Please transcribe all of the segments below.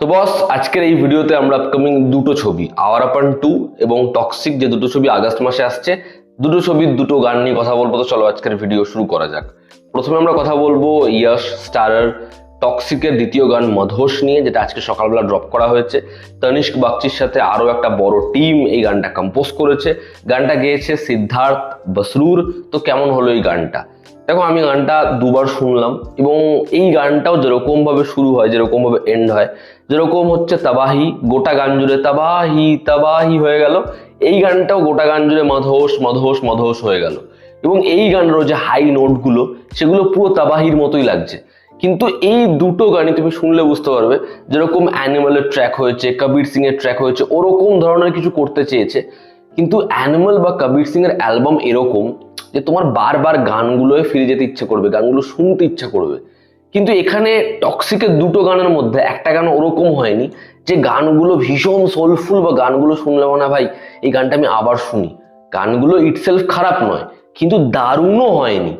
তো বস, আজকের এই ভিডিওতে আমরা আপকামিং দুটো ছবি আওয়ার আপন 2 এবং টক্সিক, যে দুটো ছবি আগস্ট মাসে আসছে, দুটো ছবির দুটো গান নিয়ে কথা বলবো। তো চলো আজকের ভিডিও শুরু করা যাক। প্রথমে আমরা কথা বলবো ইয়াশ স্টারার টক্সিকের দ্বিতীয় গান মধোস নিয়ে, যেটা আজকে সকালবেলা ড্রপ করা হয়েছে। তনিষ্ক বাগচির সাথে আরো একটা বড় টিম এই গানটা কম্পোজ করেছে। গানটা গেয়েছে সিদ্ধার্থ বসরুর। তো কেমন হলো এই গানটা? দেখো, আমি গানটা দুবার শুনলাম এবং এই গানটাও যেরকম ভাবে শুরু হয়, যেরকম ভাবে এন্ড হয়, যেরকম হচ্ছে তাবাহি, গোটা গান জুড়ে তাবাহি তাবাহি হয়ে গেল, এই গানটাও গোটা গান জুড়ে মধোস মধোস মধোস হয়ে গেল। এবং এই গানের যে হাই নোটগুলো, সেগুলো পুরো তাবাহির মতোই লাগছে। কিন্তু এই দুটো গানই তুমি শুনলে বুঝতে পারবে, যেরকম অ্যানিমালের ট্র্যাক হয়েছে, কবির সিং এর ট্র্যাক হয়েছে, ওরকম ধরনের কিছু করতে চেয়েছে। কিন্তু অ্যানিমাল বা কবির সিং এর অ্যালবাম এরকম যে তোমার বারবার গানগুলোয় ফিরে যেতে ইচ্ছে করবে, গানগুলো শুনতে ইচ্ছা করবে। কিন্তু এখানে টক্সিকের দুটো গানের মধ্যে একটা গান ওরকম হয়নি যে গানগুলো ভীষণ সোলফুল বা গানগুলো শুনলে মনে ভাই এই গানটা আমি আবার শুনি। গানগুলো ইটসেলফ খারাপ নয়, কিন্তু দারুণও হয়নি।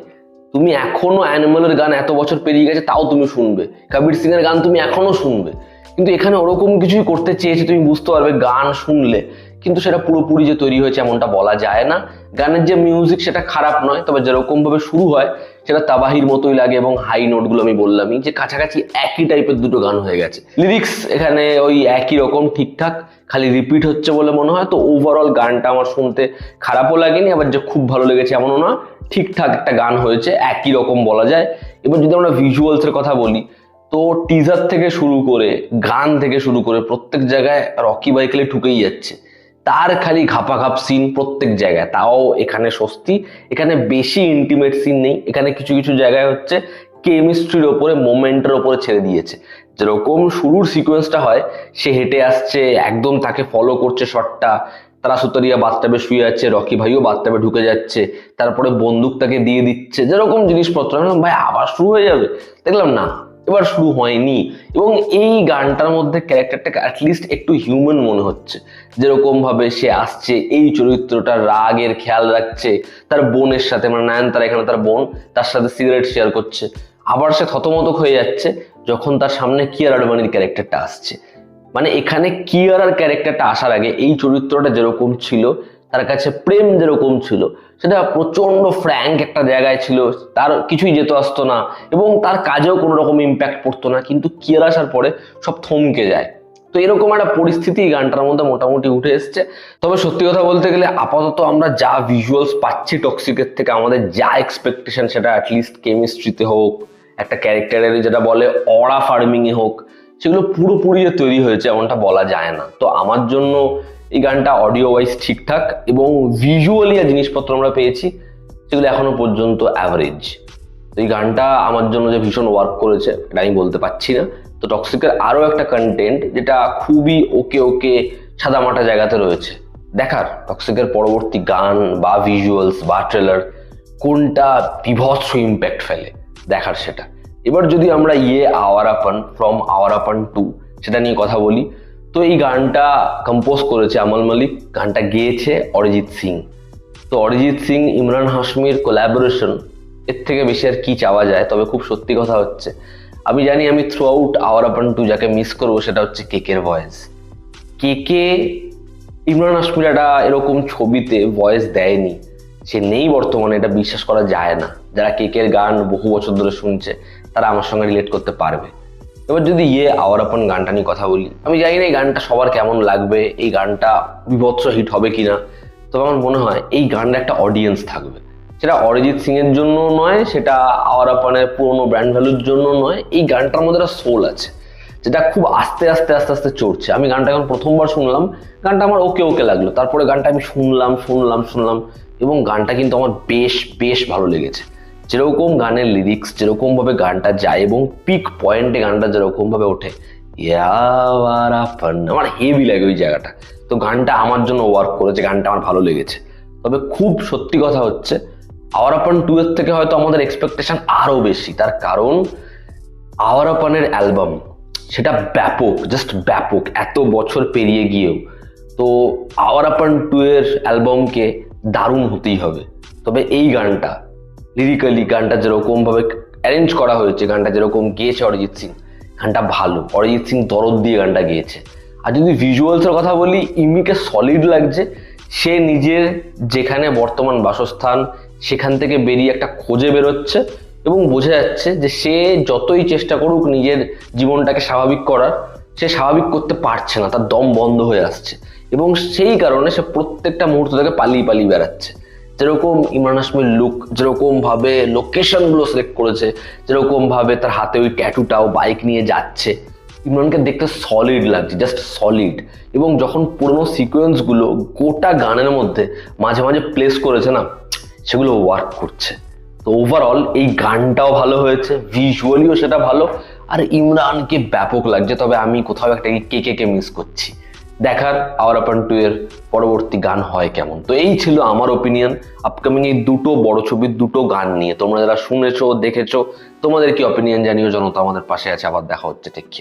তুমি এখনো অ্যানিমালের গান এত বছর পেরিয়ে গেছে তাও তুমি শুনবে, কবির সিং এর গান তুমি এখনো শুনবে। কিন্তু এখানে ওরকম কিছুই করতে চেয়েছে, তুমি বুঝতে পারবে গান শুনলে। কিন্তু সেটা পুরোপুরি যে তৈরি হয়েছে এমনটা বলা যায় না। গানের যে মিউজিক সেটা খারাপ নয়, তবে যেরকম ভাবে শুরু হয় সেটা তাবাহির মতোই লাগে। এবং হাই নোটগুলো আমি বললামই যে কাছাকাছি একই টাইপের দুটো গান হয়ে গেছে। লিরিক্স এখানে ওই একই রকম ঠিকঠাক, খালি রিপিট হচ্ছে বলে মনে হয়। তো ওভারঅল গানটা আমার শুনতে খারাপও লাগেনি, আবার যে খুব ভালো লেগেছে এমনও না। ঠিকঠাক একটা গান হয়েছে, একই রকম বলা যায়। এবার যদি আমরা ভিজুয়ালসের কথা বলি, তো টিজার থেকে শুরু করে গান থেকে শুরু করে প্রত্যেক জায়গায় রকি বাইকেলে ঠুকেই যাচ্ছে। তার খালি ঘাপাঘাপ সিন প্রত্যেক জায়গায়, তাও এখানে স্বস্তি। এখানে বেশি ইন্টিমেট সিন নেই, এখানে কিছু কিছু জায়গায় হচ্ছে কেমিস্ট্রির ওপরে, মোমেন্টের ওপরে ছেড়ে দিয়েছে। যেরকম শুরুর সিকোয়েন্সটা হয়, সে হেঁটে আসছে, একদম তাকে ফলো করছে শটটা, তারা সুতারিয়া বাথটাবে শুয়ে আছে, রকি ভাইও বাথটাবে ঢুকে যাচ্ছে, তারপরে বন্দুক তাকে দিয়ে দিচ্ছে, যেরকম জিনিসপত্র। ভাই আবার শুরু হয়ে যাবে, দেখলাম না, এবার শুরু হয়নি। এবং এই গানটার মধ্যে ক্যারেক্টারটাকে অ্যাটলিস্ট একটু হিউম্যান মনে হচ্ছে। যেরকম ভাবে সে আসছে, এই চরিত্রটা রাগের খেয়াল রাখছে, তার বোনের সাথে, মানে নয়নতারা এখানে তার বোন, তার সাথে সিগারেট শেয়ার করছে। আবার সে থতমত হয়ে যাচ্ছে যখন তার সামনে কিয়ারা আডবাণীর ক্যারেক্টারটা আসছে। মানে এখানে কিয়ারার ক্যারেক্টারটা আসার আগে এই চরিত্রটা যেরকম ছিল, তার কাছে প্রেম যেরকম ছিল, সেটা প্রচন্ড ফ্র্যাঙ্ক একটা জায়গায় ছিল, তার কিছুই যেত আসতো না এবং তার কাজেও কোনো রকম ইম্প্যাক্ট পড়তো না। কিন্তু কিয়ারা আসার পরে সব থমকে যায়। তো এরকম একটা পরিস্থিতি গানটার মধ্যে মোটামুটি উঠে এসছে। তবে সত্যি কথা বলতে গেলে আপাতত আমরা যা ভিজুয়ালস পাচ্ছি টক্সিকের থেকে, আমাদের যা এক্সপেকটেশন, সেটা অ্যাটলিস্ট কেমিস্ট্রিতে হোক, একটা ক্যারেক্টারের যেটা বলে অরা ফার্মিং এ হোক, সেগুলো পুরোপুরি যে তৈরি হয়েছে এমনটা বলা যায় না। তো আমার জন্য এই গানটা অডিও ওয়াইজ ঠিকঠাক এবং ভিজুয়ালি যে জিনিসপত্র আমরা পেয়েছি সেগুলো এখনো পর্যন্ত অ্যাভারেজ। তো এই গানটা আমার জন্য যে ভীষণ ওয়ার্ক করেছে এটা আমি বলতে পারছি না। তো টক্সিকের আরো একটা কন্টেন্ট যেটা খুবই ওকে ওকে সাদামাটা জায়গাতে রয়েছে, দেখার টক্সিকের পরবর্তী গান বা ভিজুয়ালস বা ট্রেলার কোনটা বিভৎস ইম্প্যাক্ট ফেলে, দেখার সেটা। এবার যদি আমরা আওয়ার আপন ফ্রম আওয়ার আপন 2 সেটা নিয়ে কথা বলি, তো এই গানটা কম্পোজ করেছে আমল মালিক, গানটা গেয়েছে অরিজিৎ সিং। তো অরিজিৎ সিং ইমরান হাশমির কোলাবোরেশন, এর থেকে বেশি আর কি চাওয়া যায়? তবে খুব সত্যি কথা হচ্ছে, আমি জানি আমি থ্রু আউট আওয়ার আপন 2 যাকে মিস করবো সেটা হচ্ছে কেকের ভয়েস। কেকে ইমরান হাশমির একটা এরকম ছবিতে ভয়েস দেয়নি, সে নেই বর্তমানে, এটা বিশ্বাস করা যায় না। যারা কেকের গান বহু বছর ধরে শুনছে তারা আমার সঙ্গে রিলেট করতে পারবে। এবার যদি আওয়ার আপন গানটা নিয়ে কথা বলি, আমি জানি না এই গানটা সবার কেমন লাগবে, এই গানটা বিভৎস হিট হবে কিনা। তবে আমার মনে হয় এই গানটা একটা অডিয়েন্স থাকবে, সেটা অরিজিৎ সিং এর জন্য নয়, সেটা আওয়ার আপনের পুরোনো ব্র্যান্ড ভ্যালুর জন্য নয়। এই গানটার মধ্যে একটা সোল আছে যেটা খুব আস্তে আস্তে আস্তে আস্তে চড়ছে। আমি গানটা যখন প্রথমবার শুনলাম, গানটা আমার ওকে ওকে লাগলো, তারপরে গানটা আমি শুনলাম শুনলাম শুনলাম এবং গানটা কিন্তু আমার বেশ বেশ ভালো লেগেছে। যেরকম গানের লিরিক্স, যেরকম ভাবে গানটা যায় এবং পিক পয়েন্টে গানটা যেরকম ভাবে ওঠে, আমার হেভি লাগে ওই জায়গাটা। তো গানটা আমার জন্য ওয়ার্ক করেছে, গানটা আমার ভালো লেগেছে। তবে খুব সত্যি কথা হচ্ছে, আওয়ার আপন 2 এর থেকে হয়তো আমাদের এক্সপেকটেশন আরো বেশি। তার কারণ আওয়ার আপনের অ্যালবাম সেটা ব্যাপক, জাস্ট ব্যাপক, এত বছর পেরিয়ে গিয়েও। তো আওয়ার আপন 2 এর অ্যালবামকে দারুণ হতেই হবে। তবে এই গানটা লিরিক্যালি, গানটা যেরকম ভাবে অ্যারেঞ্জ করা হয়েছে, গানটা যেরকম গেয়েছে অরিজিৎ সিং, গানটা ভালো, অরিজিৎ সিং দরদ দিয়ে গানটা গেয়েছে। আর যদি ভিজুয়ালসের কথা বলি, ইমিকে সলিড লাগছে। সে নিজের যেখানে বর্তমান বাসস্থান সেখান থেকে বেরিয়ে একটা খোঁজে বেরোচ্ছে এবং বোঝা যাচ্ছে যে সে যতই চেষ্টা করুক নিজের জীবনটাকে স্বাভাবিক করার, সে স্বাভাবিক করতে পারছে না, তার দম বন্ধ হয়ে আসছে এবং সেই কারণে সে প্রত্যেকটা মুহূর্ত থেকে পালিয়ে পালিয়ে বেড়াচ্ছে। যেরকম ইমরান হাশমির লুক, যেরকম ভাবে লোকেশনগুলো সিলেক্ট করেছে, যেরকম ভাবে তার হাতে ওই ট্যাটুটাও, বাইক নিয়ে যাচ্ছে, ইমরানকে দেখতে সলিড লাগছে, জাস্ট সলিড। এবং যখন পুরোনো সিকোয়েন্সগুলো গোটা গানের মধ্যে মাঝে মাঝে প্লেস করেছে না, সেগুলো ওয়ার্ক করছে। তো ওভারঅল এই গানটাও ভালো হয়েছে, ভিজুয়ালিও সেটা ভালো, আর ইমরানকে ব্যাপক লাগছে। তবে আমি কোথাও একটা কে মিস করছি। দেখার আওয়ার আপন 2 এর পরবর্তী গান হয় কেমন। তো এই ছিল আমার ওপিনিয়ন আপকামিং এই দুটো বড় ছবির দুটো গান নিয়ে। তোমরা যারা শুনেছো, দেখেছো, তোমাদের কি অপিনিয়ন জানিও। জনতা আমাদের পাশে আছে। আবার দেখা হচ্ছে, টেক কেয়ার।